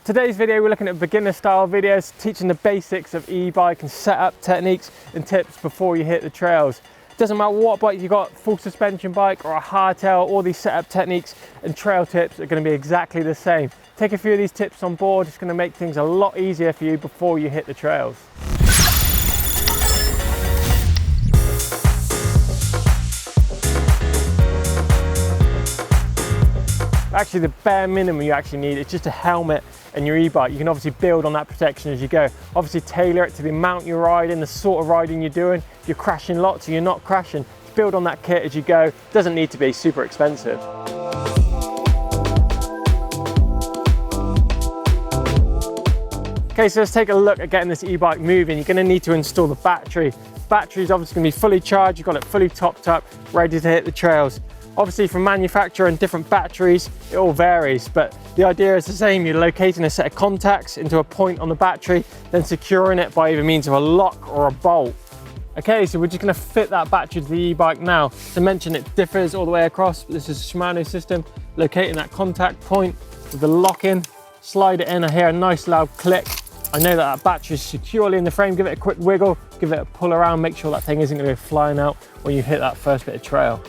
Today's video, we're looking at beginner style videos, teaching the basics of e-bike and setup techniques and tips before you hit the trails. It doesn't matter what bike you've got, full suspension bike or a hardtail, all these setup techniques and trail tips are going to be exactly the same. Take a few of these tips on board, it's going to make things a lot easier for you before you hit the trails. Actually, the bare minimum you actually need is just a helmet and your e-bike. You can obviously build on that protection as you go. Obviously tailor it to the amount you're riding, the sort of riding you're doing. If you're crashing lots or you're not crashing, build on that kit as you go. Doesn't need to be super expensive. Okay, so let's take a look at getting this e-bike moving. You're going to need to install the battery. Battery is obviously going to be fully charged. You've got it fully topped up, ready to hit the trails. Obviously from manufacturer and different batteries, it all varies, but the idea is the same. You're locating a set of contacts into a point on the battery, then securing it by either means of a lock or a bolt. Okay, so we're just gonna fit that battery to the e-bike now. To mention, it differs all the way across, but this is a Shimano system. Locating that contact point with the lock in, slide it in, I hear a nice loud click. I know that battery is securely in the frame. Give it a quick wiggle, give it a pull around, make sure that thing isn't gonna go flying out when you hit that first bit of trail.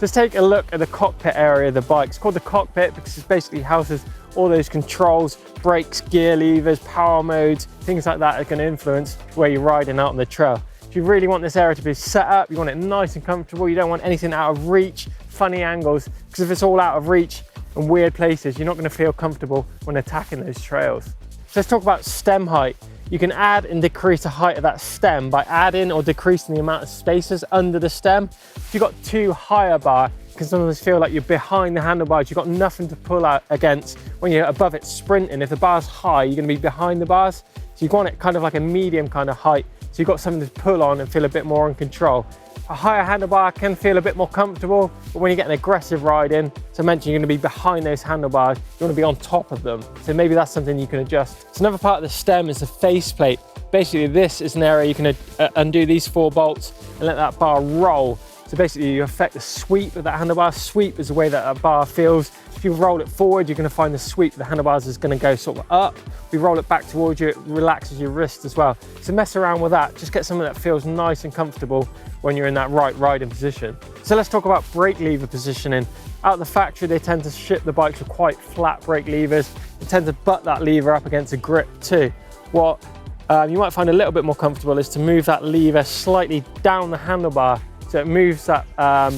Let's take a look at the cockpit area of the bike. It's called the cockpit because it basically houses all those controls, brakes, gear levers, power modes, things like that are going to influence where you're riding out on the trail. If you really want this area to be set up, you want it nice and comfortable, you don't want anything out of reach, funny angles, because if it's all out of reach and weird places, you're not going to feel comfortable when attacking those trails. So let's talk about stem height. You can add and decrease the height of that stem by adding or decreasing the amount of spaces under the stem. If you've got too high a bar, you can sometimes feel like you're behind the handlebars. You've got nothing to pull out against when you're above it sprinting. If the bar's high, you're going to be behind the bars. So you want it kind of like a medium kind of height. So you've got something to pull on and feel a bit more in control. A higher handlebar can feel a bit more comfortable, but when you get an aggressive ride in, so I mentioned you're going to be behind those handlebars, you want to be on top of them. So maybe that's something you can adjust. So another part of the stem is the faceplate. Basically, this is an area you can undo these 4 bolts and let that bar roll. So basically you affect the sweep of that handlebar. Sweep is the way that bar feels. If you roll it forward, you're going to find the sweep of the handlebars is going to go sort of up. If you roll it back towards you, it relaxes your wrist as well. So mess around with that. Just get something that feels nice and comfortable when you're in that right riding position. So let's talk about brake lever positioning. Out of the factory, they tend to ship the bikes with quite flat brake levers. They tend to butt that lever up against a grip too. What you might find a little bit more comfortable is to move that lever slightly down the handlebar. So it moves that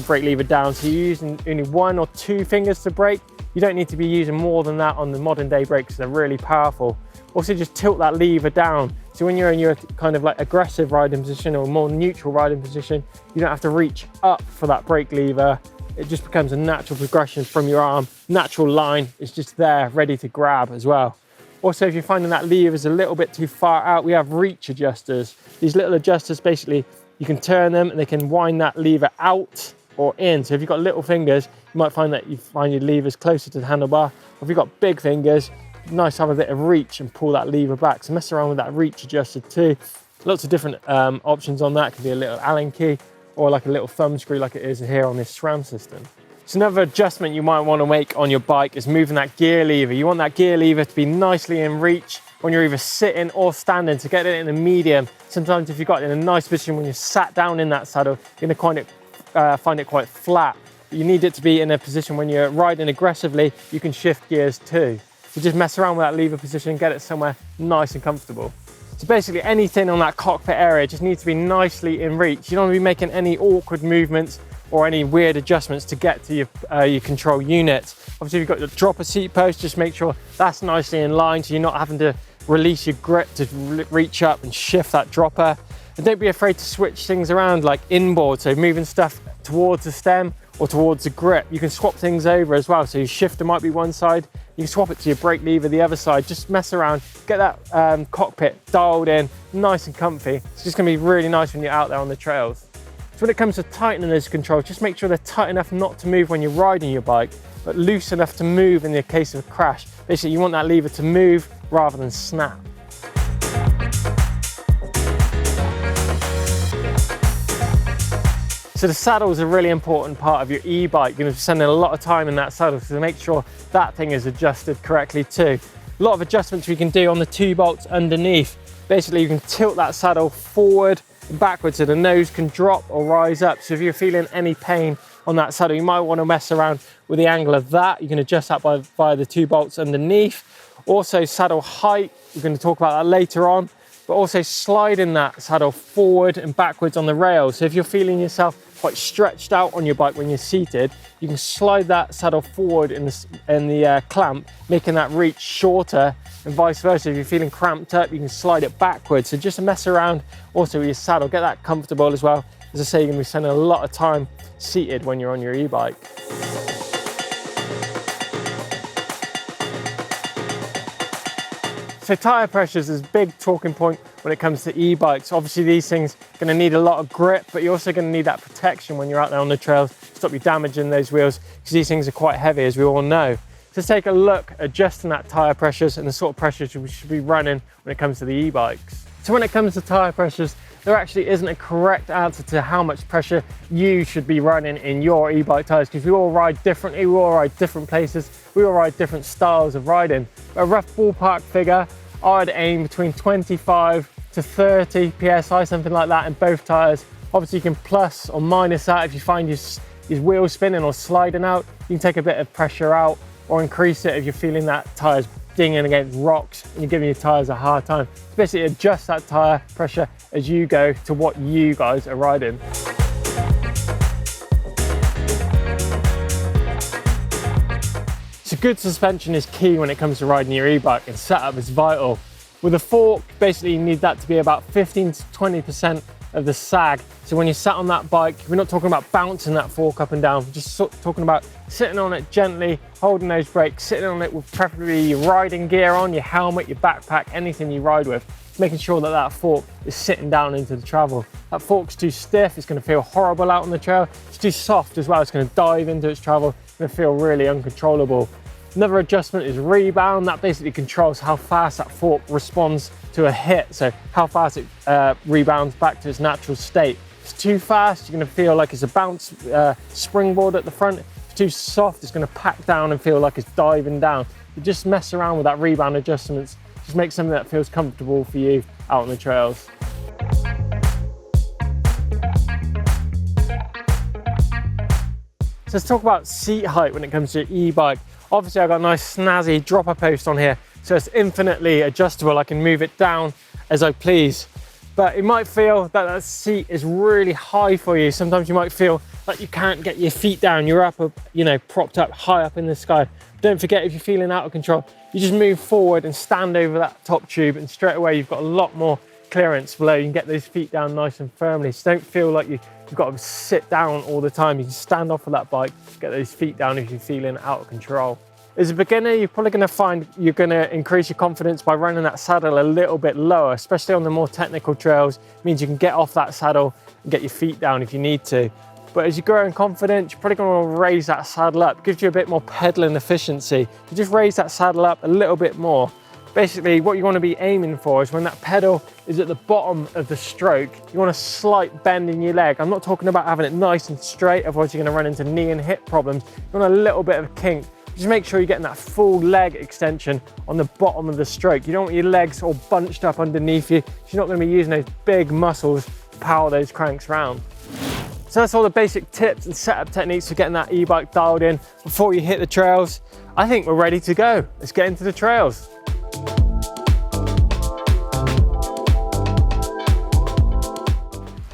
brake lever down. So you're using only 1 or 2 fingers to brake. You don't need to be using more than that on the modern day brakes. They're really powerful. Also just tilt that lever down. So when you're in your kind of like aggressive riding position or more neutral riding position, you don't have to reach up for that brake lever. It just becomes a natural progression from your arm. Natural line is just there, ready to grab as well. Also, if you're finding that lever is a little bit too far out, we have reach adjusters. These little adjusters, basically, you can turn them and they can wind that lever out or in. So if you've got little fingers, you might find that you find your levers closer to the handlebar. If you've got big fingers, nice to have a bit of reach and pull that lever back. So mess around with that reach adjuster too. Lots of different options on that. It could be a little Allen key or like a little thumb screw like it is here on this SRAM system. So another adjustment you might want to make on your bike is moving that gear lever. You want that gear lever to be nicely in reach when you're either sitting or standing, to get it in a medium. Sometimes if you've got it in a nice position when you're sat down in that saddle, you're going to find it quite flat. You need it to be in a position when you're riding aggressively, you can shift gears too. So just mess around with that lever position, get it somewhere nice and comfortable. So basically anything on that cockpit area just needs to be nicely in reach. You don't want to be making any awkward movements or any weird adjustments to get to your control unit. Obviously, if you've got your dropper seat post, just make sure that's nicely in line so you're not having to release your grip to reach up and shift that dropper. And don't be afraid to switch things around like inboard, so moving stuff towards the stem or towards the grip. You can swap things over as well, so your shifter might be one side, you can swap it to your brake lever the other side. Just mess around, get that cockpit dialed in, nice and comfy. It's just gonna be really nice when you're out there on the trails. So when it comes to tightening those controls, just make sure they're tight enough not to move when you're riding your bike, but loose enough to move in the case of a crash. Basically, you want that lever to move rather than snap. So the saddle is a really important part of your e-bike. You're going to be spending a lot of time in that saddle, so make sure that thing is adjusted correctly too. A lot of adjustments we can do on the 2 bolts underneath. Basically, you can tilt that saddle forward and backwards so the nose can drop or rise up. So if you're feeling any pain on that saddle, you might want to mess around with the angle of that. You can adjust that via the 2 bolts underneath. Also saddle height, we're going to talk about that later on, but also sliding that saddle forward and backwards on the rails. So if you're feeling yourself quite stretched out on your bike when you're seated, you can slide that saddle forward in the clamp, making that reach shorter, and vice versa. If you're feeling cramped up, you can slide it backwards. So just mess around also with your saddle, get that comfortable as well. As I say, you're going to be spending a lot of time seated when you're on your e-bike. So tyre pressures is a big talking point when it comes to e-bikes. Obviously these things are going to need a lot of grip, but you're also going to need that protection when you're out there on the trails to stop you damaging those wheels, because these things are quite heavy, as we all know. So let's take a look at adjusting that tyre pressures and the sort of pressures we should be running when it comes to the e-bikes. So when it comes to tyre pressures, there actually isn't a correct answer to how much pressure you should be running in your e-bike tyres, because we all ride differently, we all ride different places, we all ride different styles of riding. But a rough ballpark figure, I'd aim between 25 to 30 PSI, something like that in both tyres. Obviously you can plus or minus that if you find your wheels spinning or sliding out. You can take a bit of pressure out or increase it if you're feeling that tyre's dinging against rocks and you're giving your tyres a hard time. So basically adjust that tyre pressure as you go to what you guys are riding. So good suspension is key when it comes to riding your e-bike, and setup is vital. With a fork, basically you need that to be about 15 to 20% of the sag. So when you're sat on that bike, we're not talking about bouncing that fork up and down, we're just talking about sitting on it gently, holding those brakes, sitting on it with preferably your riding gear on, your helmet, your backpack, anything you ride with, making sure that that fork is sitting down into the travel. That fork's too stiff, it's going to feel horrible out on the trail. It's too soft as well, it's going to dive into its travel, it's going to feel really uncontrollable. Another adjustment is rebound. That basically controls how fast that fork responds to a hit, so how fast it rebounds back to its natural state. If it's too fast, you're going to feel like it's a bounce springboard at the front. If it's too soft, it's going to pack down and feel like it's diving down. You just mess around with that rebound adjustments. Just make something that feels comfortable for you out on the trails. So let's talk about seat height when it comes to your e-bike. Obviously I've got a nice snazzy dropper post on here, so it's infinitely adjustable. I can move it down as I please. But it might feel that that seat is really high for you. Sometimes you might feel like you can't get your feet down. You're up, you know, propped up high up in the sky. Don't forget, if you're feeling out of control, you just move forward and stand over that top tube, and straight away you've got a lot more clearance below. You can get those feet down nice and firmly. So don't feel like you've got to sit down all the time. You can stand off of that bike, get those feet down if you're feeling out of control. As a beginner, you're probably going to find you're going to increase your confidence by running that saddle a little bit lower, especially on the more technical trails. It means you can get off that saddle and get your feet down if you need to. But as you grow in confidence, you're probably going to raise that saddle up. It gives you a bit more pedaling efficiency. You just raise that saddle up a little bit more. Basically, what you want to be aiming for is when that pedal is at the bottom of the stroke, you want a slight bend in your leg. I'm not talking about having it nice and straight, otherwise you're going to run into knee and hip problems. You want a little bit of a kink. Just make sure you're getting that full leg extension on the bottom of the stroke. You don't want your legs all bunched up underneath you. You're not going to be using those big muscles to power those cranks around. So that's all the basic tips and setup techniques for getting that e-bike dialed in before you hit the trails. I think we're ready to go. Let's get into the trails.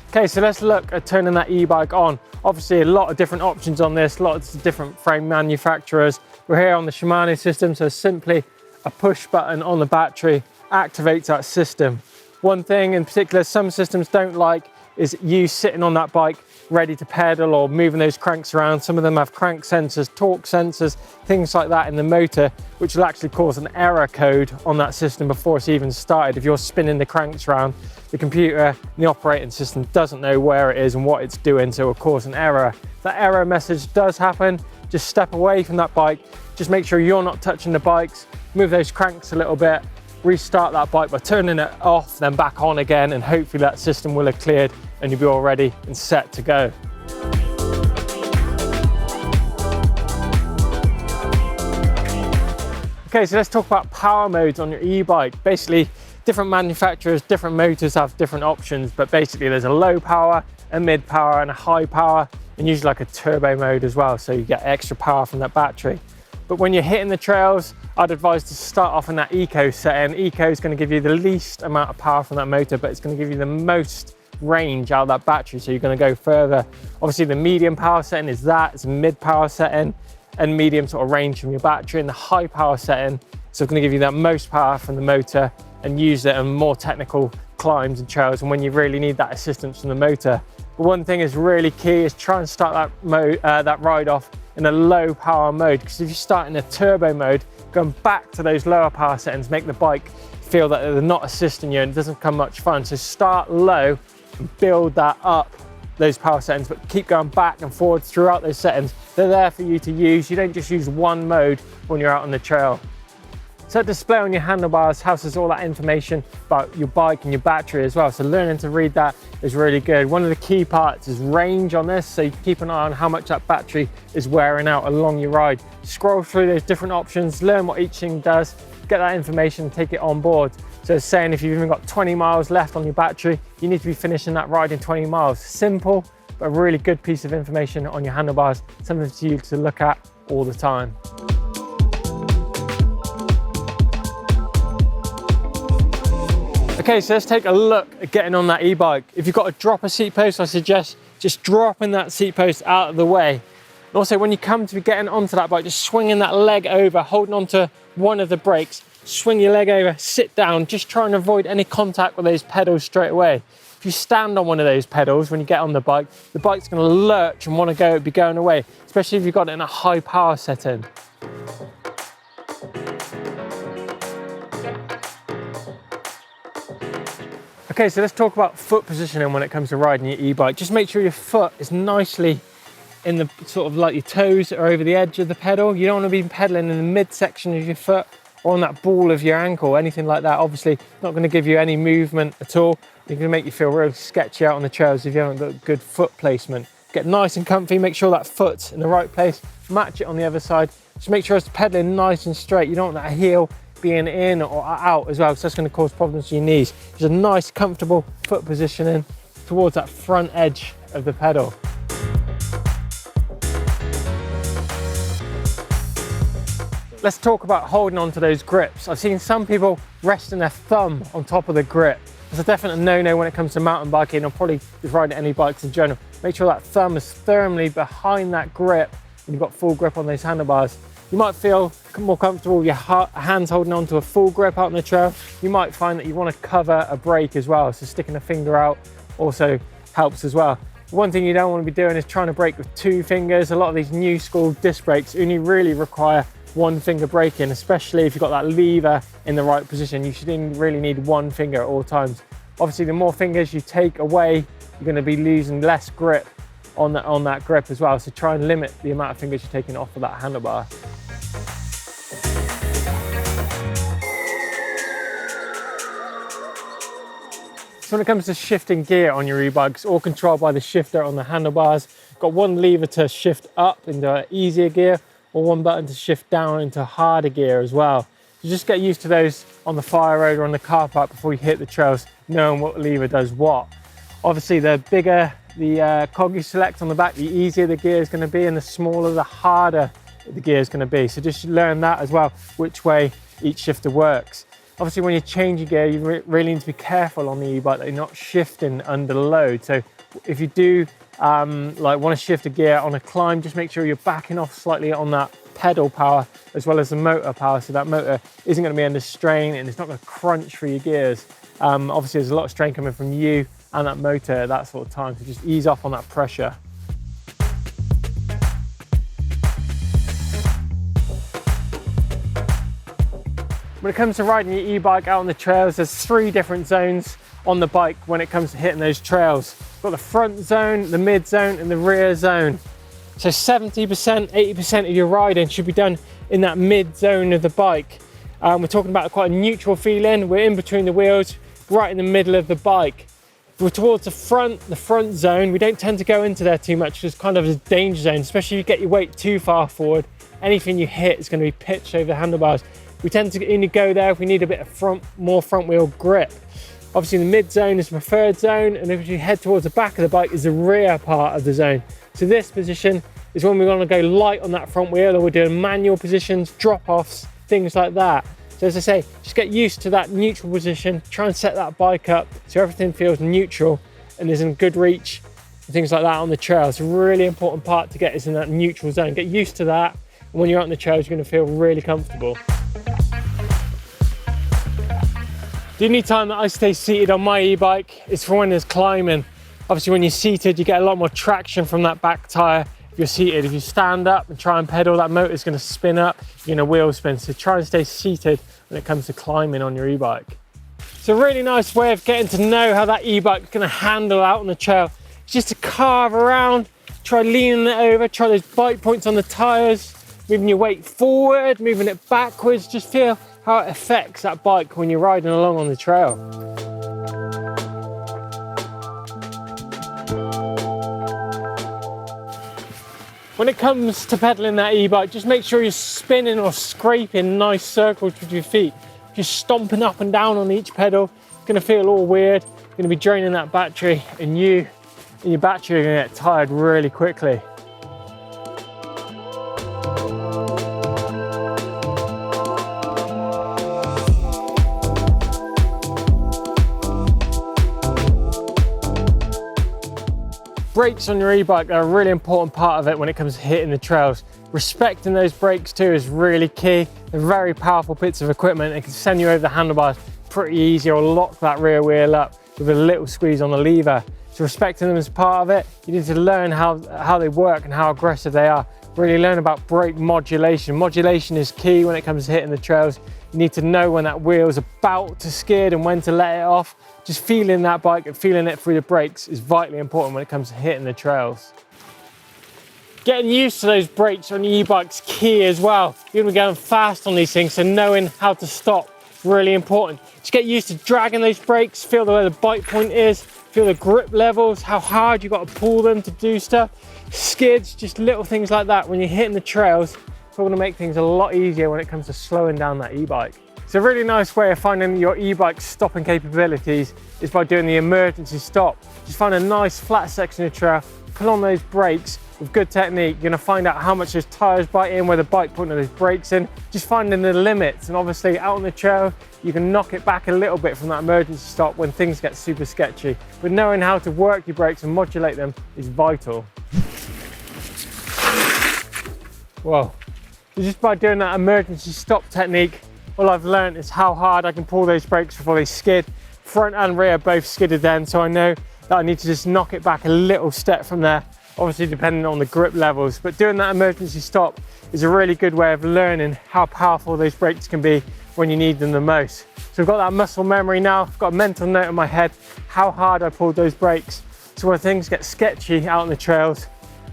Okay, so let's look at turning that e-bike on. Obviously a lot of different options on this, lots of different frame manufacturers. We're here on the Shimano system, so simply a push button on the battery activates that system. One thing in particular some systems don't like is you sitting on that bike ready to pedal or moving those cranks around. Some of them have crank sensors, torque sensors, things like that in the motor, which will actually cause an error code on that system before it's even started. If you're spinning the cranks around, the computer and the operating system doesn't know where it is and what it's doing, so it will cause an error. If that error message does happen, just step away from that bike. Just make sure you're not touching the bikes, move those cranks a little bit, restart that bike by turning it off, then back on again, and hopefully that system will have cleared and you'll be all ready and set to go. Okay, so let's talk about power modes on your e-bike. Basically, different manufacturers, different motors have different options, but basically there's a low power, a mid power and a high power, and usually like a turbo mode as well, so you get extra power from that battery. But when you're hitting the trails, I'd advise to start off in that eco setting. Eco is going to give you the least amount of power from that motor, but it's going to give you the most range out of that battery, so you're going to go further. Obviously the medium power setting is that, it's a mid power setting and medium sort of range from your battery, and the high power setting, so it's going to give you that most power from the motor and use it on more technical climbs and trails and when you really need that assistance from the motor. But one thing is really key is try and start that ride off in a low power mode, because if you start in a turbo mode, going back to those lower power settings make the bike feel that they're not assisting you and it doesn't become much fun. So start low and build that up, those power settings, but keep going back and forwards throughout those settings. They're there for you to use. You don't just use one mode when you're out on the trail. So that display on your handlebars houses all that information about your bike and your battery as well. So learning to read that is really good. One of the key parts is range on this. So you keep an eye on how much that battery is wearing out along your ride. Scroll through those different options, learn what each thing does, get that information, take it on board. So it's saying if you've even got 20 miles left on your battery, you need to be finishing that ride in 20 miles. Simple, but a really good piece of information on your handlebars, something for you to look at all the time. Okay, so let's take a look at getting on that e-bike. If you've got a dropper seat post, I suggest just dropping that seat post out of the way. And also when you come to be getting onto that bike, just swinging that leg over, holding onto one of the brakes, swing your leg over, sit down, just try and avoid any contact with those pedals straight away. If you stand on one of those pedals when you get on the bike's going to lurch and want to be going away, especially if you've got it in a high power setting. Okay, so let's talk about foot positioning when it comes to riding your e-bike. Just make sure your foot is nicely in the sort of like your toes are over the edge of the pedal. You don't want to be pedaling in the midsection of your foot or on that ball of your ankle, anything like that. Obviously, not going to give you any movement at all. It's going to make you feel real sketchy out on the trails if you haven't got good foot placement. Get nice and comfy, make sure that foot's in the right place, match it on the other side. Just make sure it's pedaling nice and straight. You don't want that heel being in or out as well, because that's going to cause problems to your knees. Just a nice, comfortable foot positioning towards that front edge of the pedal. Let's talk about holding on to those grips. I've seen some people resting their thumb on top of the grip. It's a definite no-no when it comes to mountain biking or probably just riding any bikes in general. Make sure that thumb is firmly behind that grip when you've got full grip on those handlebars. You might feel more comfortable with your hands holding on to a full grip out on the trail. You might find that you want to cover a brake as well, so sticking a finger out also helps as well. One thing you don't want to be doing is trying to brake with two fingers. A lot of these new school disc brakes only really require one finger braking, especially if you've got that lever in the right position. You should really need one finger at all times. Obviously, the more fingers you take away, you're going to be losing less grip on that grip as well. So try and limit the amount of fingers you're taking off of that handlebar. So when it comes to shifting gear on your e-bike, it's all controlled by the shifter on the handlebars. Got one lever to shift up into an easier gear, or one button to shift down into harder gear as well. You just get used to those on the fire road or on the car park before you hit the trails, knowing what lever does what. Obviously, the bigger the cog you select on the back, the easier the gear is going to be, and the smaller, the harder the gear is going to be. So just learn that as well, which way each shifter works. Obviously, when you're changing gear, you really need to be careful on the e-bike that you're not shifting under load. So if you do like want to shift a gear on a climb, just make sure you're backing off slightly on that pedal power as well as the motor power, so that motor isn't going to be under strain and it's not going to crunch through your gears. Obviously, there's a lot of strain coming from you and that motor at that sort of time, so just ease off on that pressure. When it comes to riding your e-bike out on the trails, there's 3 different zones on the bike when it comes to hitting those trails. We've got the front zone, the mid zone and the rear zone. So 70%, 80% of your riding should be done in that mid zone of the bike. We're talking about quite a neutral feeling. We're in between the wheels, right in the middle of the bike. If we're towards the front zone, we don't tend to go into there too much because it's kind of a danger zone, especially if you get your weight too far forward. Anything you hit is going to be pitched over the handlebars. We tend to only go there if we need a bit of more front wheel grip. Obviously the mid zone is the preferred zone, and if you head towards the back of the bike is the rear part of the zone. So this position is when we want to go light on that front wheel, or we're doing manual positions, drop-offs, things like that. So as I say, just get used to that neutral position, try and set that bike up so everything feels neutral and is in good reach and things like that on the trail. It's a really important part to get is in that neutral zone. Get used to that, and when you're out on the trails, you're going to feel really comfortable. The only time that I stay seated on my e-bike is for when there's climbing. Obviously when you're seated, you get a lot more traction from that back tyre if you're seated. If you stand up and try and pedal, that motor's going to spin up, you're going to wheel spin. So try and stay seated when it comes to climbing on your e-bike. It's a really nice way of getting to know how that e-bike is going to handle out on the trail. It's just to carve around, try leaning it over, try those bite points on the tyres, moving your weight forward, moving it backwards. Just feel how it affects that bike when you're riding along on the trail. When it comes to pedaling that e-bike, just make sure you're spinning or scraping nice circles with your feet. Just stomping up and down on each pedal, it's going to feel all weird. You're going to be draining that battery, and you and your battery are going to get tired really quickly. Brakes on your e-bike are a really important part of it when it comes to hitting the trails. Respecting those brakes too is really key. They're very powerful bits of equipment. It can send you over the handlebars pretty easy, or lock that rear wheel up with a little squeeze on the lever. So respecting them is part of it. You need to learn how they work and how aggressive they are. Really learn about brake modulation. Modulation is key when it comes to hitting the trails. You need to know when that wheel is about to skid and when to let it off. Just feeling that bike and feeling it through the brakes is vitally important when it comes to hitting the trails. Getting used to those brakes on your e-bike's key as well. You're going to be going fast on these things, so knowing how to stop is really important. Just get used to dragging those brakes, feel where the bite point is, feel the grip levels, how hard you've got to pull them to do stuff. Skids, just little things like that. When you're hitting the trails, it's going to make things a lot easier when it comes to slowing down that e-bike. So a really nice way of finding your e-bike's stopping capabilities is by doing the emergency stop. Just find a nice flat section of trail, pull on those brakes with good technique. You're going to find out how much those tyres bite in, where the bite point of those brakes in, just finding the limits. And obviously out on the trail, you can knock it back a little bit from that emergency stop when things get super sketchy. But knowing how to work your brakes and modulate them is vital. Whoa. So just by doing that emergency stop technique, all I've learned is how hard I can pull those brakes before they skid. Front and rear both skidded then, so I know that I need to just knock it back a little step from there, obviously depending on the grip levels. But doing that emergency stop is a really good way of learning how powerful those brakes can be when you need them the most. So I've got that muscle memory now, I've got a mental note in my head how hard I pulled those brakes. So when things get sketchy out on the trails,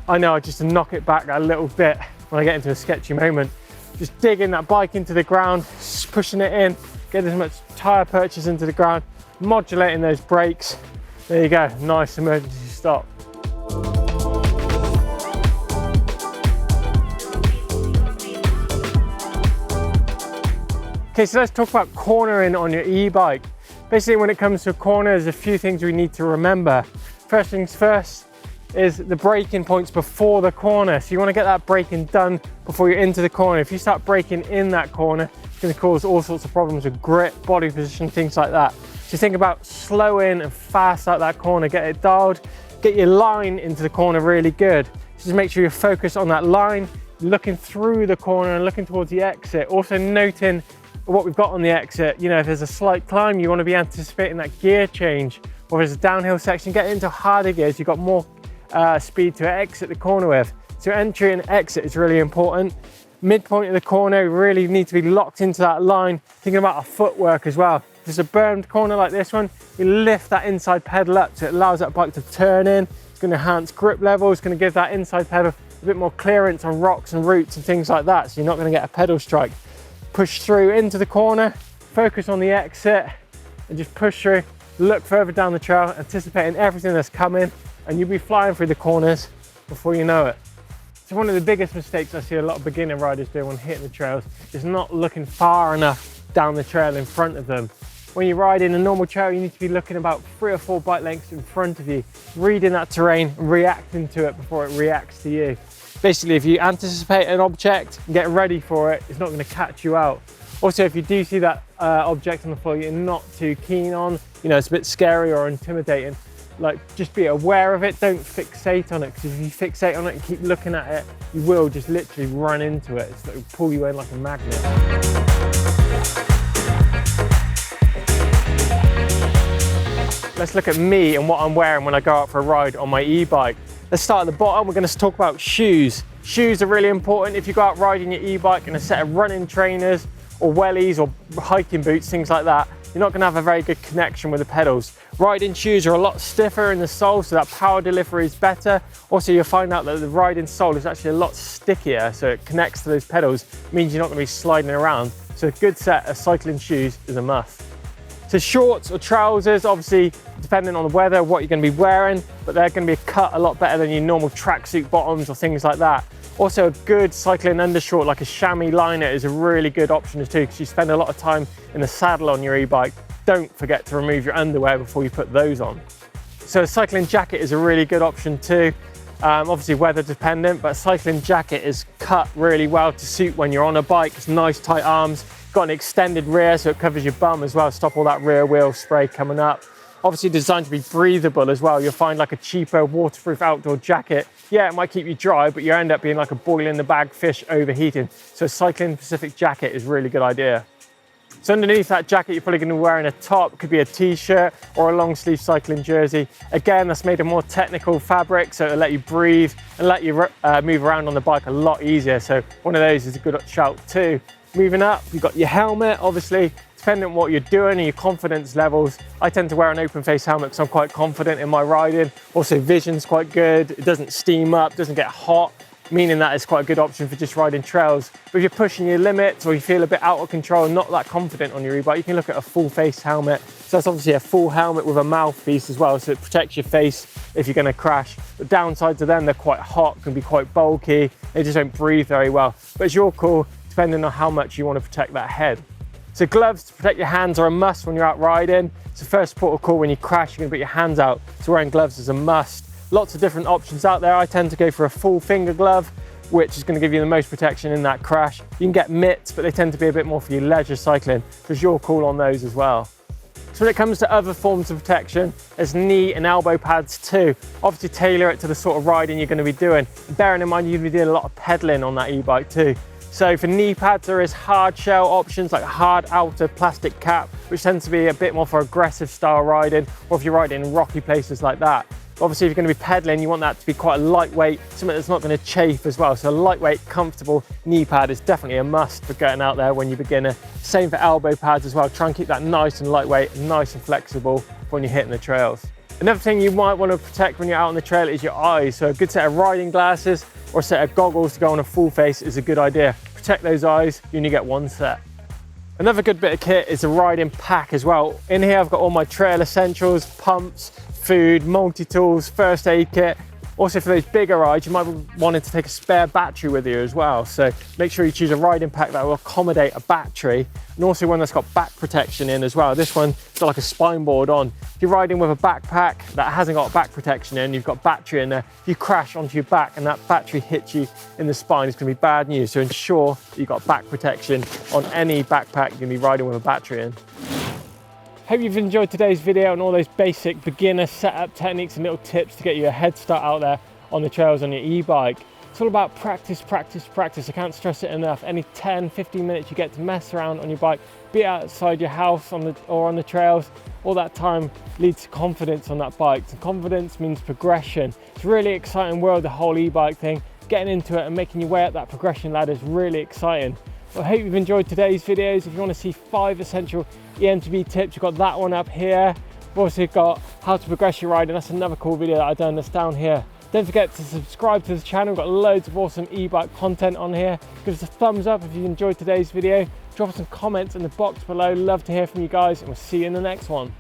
I know I just knock it back a little bit when I get into a sketchy moment. Just digging that bike into the ground, pushing it in, get as much tyre purchase into the ground, modulating those brakes. There you go, nice emergency stop. Okay, so let's talk about cornering on your e-bike. Basically, when it comes to a corner, there's a few things we need to remember. First things first is the braking points before the corner. So you want to get that braking done before you're into the corner. If you start braking in that corner, it's going to cause all sorts of problems with grip, body position, things like that. So think about slowing and fast out that corner, get it dialed, get your line into the corner really good. Just make sure you're focused on that line, looking through the corner and looking towards the exit. Also noting what we've got on the exit. You know, if there's a slight climb, you want to be anticipating that gear change. Or if there's a downhill section, get into harder gears, you've got more speed to exit the corner with. So entry and exit is really important. Midpoint of the corner, you really need to be locked into that line, thinking about our footwork as well. If there's a bermed corner like this one, you lift that inside pedal up so it allows that bike to turn in. It's going to enhance grip level, it's going to give that inside pedal a bit more clearance on rocks and roots and things like that, so you're not going to get a pedal strike. Push through into the corner, focus on the exit and just push through, look further down the trail, anticipating everything that's coming, and you'll be flying through the corners before you know it. So one of the biggest mistakes I see a lot of beginner riders do when hitting the trails is not looking far enough down the trail in front of them. When you ride in a normal trail, you need to be looking about 3 or 4 bike lengths in front of you, reading that terrain and reacting to it before it reacts to you. Basically, if you anticipate an object and get ready for it, it's not going to catch you out. Also, if you do see that object on the floor you're not too keen on, you know, it's a bit scary or intimidating, like just be aware of it, don't fixate on it, because if you fixate on it and keep looking at it, you will just literally run into it. It's like pull you in like a magnet. Let's look at me and what I'm wearing when I go out for a ride on my e-bike. Let's start at the bottom. We're going to talk about shoes. Shoes are really important. If you go out riding your e-bike in a set of running trainers or wellies or hiking boots, things like that, you're not going to have a very good connection with the pedals. Riding shoes are a lot stiffer in the sole, so that power delivery is better. Also, you'll find out that the riding sole is actually a lot stickier, so it connects to those pedals, means you're not going to be sliding around. So a good set of cycling shoes is a must. So shorts or trousers, obviously depending on the weather, what you're going to be wearing, but they're going to be cut a lot better than your normal tracksuit bottoms or things like that. Also, a good cycling undershort like a chamois liner is a really good option too, because you spend a lot of time in the saddle on your e-bike. Don't forget to remove your underwear before you put those on. So a cycling jacket is a really good option too. Obviously weather dependent, but a cycling jacket is cut really well to suit when you're on a bike. It's nice tight arms, got an extended rear so it covers your bum as well, stop all that rear wheel spray coming up. Obviously designed to be breathable as well. You'll find like a cheaper waterproof outdoor jacket. Yeah, it might keep you dry, but you end up being like a boil in the bag fish overheating. So a cycling specific jacket is a really good idea. So underneath that jacket, you're probably going to be wearing a top. It could be a t-shirt or a long sleeve cycling jersey. Again, that's made of more technical fabric, so it'll let you breathe and let you move around on the bike a lot easier. So one of those is a good shout too. Moving up, you've got your helmet, obviously. Depending on what you're doing and your confidence levels, I tend to wear an open face helmet because I'm quite confident in my riding. Also, vision's quite good. It doesn't steam up, doesn't get hot, meaning that it's quite a good option for just riding trails. But if you're pushing your limits or you feel a bit out of control and not that confident on your e-bike, you can look at a full face helmet. So that's obviously a full helmet with a mouthpiece as well, so it protects your face if you're going to crash. The downside to them, they're quite hot, can be quite bulky, they just don't breathe very well. But it's your call, depending on how much you want to protect that head. So gloves to protect your hands are a must when you're out riding. So first port of call when you crash, you're going to put your hands out. So wearing gloves is a must. Lots of different options out there. I tend to go for a full finger glove, which is going to give you the most protection in that crash. You can get mitts, but they tend to be a bit more for your leisure cycling. There's your call on those as well. So when it comes to other forms of protection, there's knee and elbow pads too. Obviously tailor it to the sort of riding you're going to be doing. Bearing in mind you're going to be doing a lot of pedaling on that e-bike too. So for knee pads, there is hard shell options like a hard outer plastic cap, which tends to be a bit more for aggressive style riding, or if you're riding in rocky places like that. Obviously, if you're going to be pedaling, you want that to be quite a lightweight, something that's not going to chafe as well. So a lightweight, comfortable knee pad is definitely a must for getting out there when you're beginner. Same for elbow pads as well. Try and keep that nice and lightweight, nice and flexible when you're hitting the trails. Another thing you might want to protect when you're out on the trail is your eyes. So a good set of riding glasses or a set of goggles to go on a full face is a good idea. Protect those eyes, you only get one set. Another good bit of kit is a riding pack as well. In here I've got all my trail essentials, pumps, food, multi-tools, first aid kit. Also for those bigger rides, you might be wanting to take a spare battery with you as well. So make sure you choose a riding pack that will accommodate a battery, and also one that's got back protection in as well. This one's got like a spine board on. If you're riding with a backpack that hasn't got back protection in, you've got battery in there, if you crash onto your back and that battery hits you in the spine, it's gonna be bad news. So ensure that you've got back protection on any backpack you're gonna be riding with a battery in. Hope you've enjoyed today's video and all those basic beginner setup techniques and little tips to get you a head start out there on the trails on your e-bike. It's all about practice, practice, practice. I can't stress it enough. Any 10, 15 minutes you get to mess around on your bike, be it outside your house or on the trails, all that time leads to confidence on that bike. So confidence means progression. It's a really exciting world, the whole e-bike thing. Getting into it and making your way up that progression ladder is really exciting. Well, I hope you've enjoyed today's videos. If you want to see 5 essential eMTB tips, you've got that one up here. We've also got how to progress your riding. That's another cool video that I've done that's down here. Don't forget to subscribe to the channel. We've got loads of awesome e-bike content on here. Give us a thumbs up if you enjoyed today's video. Drop us some comments in the box below. Love to hear from you guys, and we'll see you in the next one.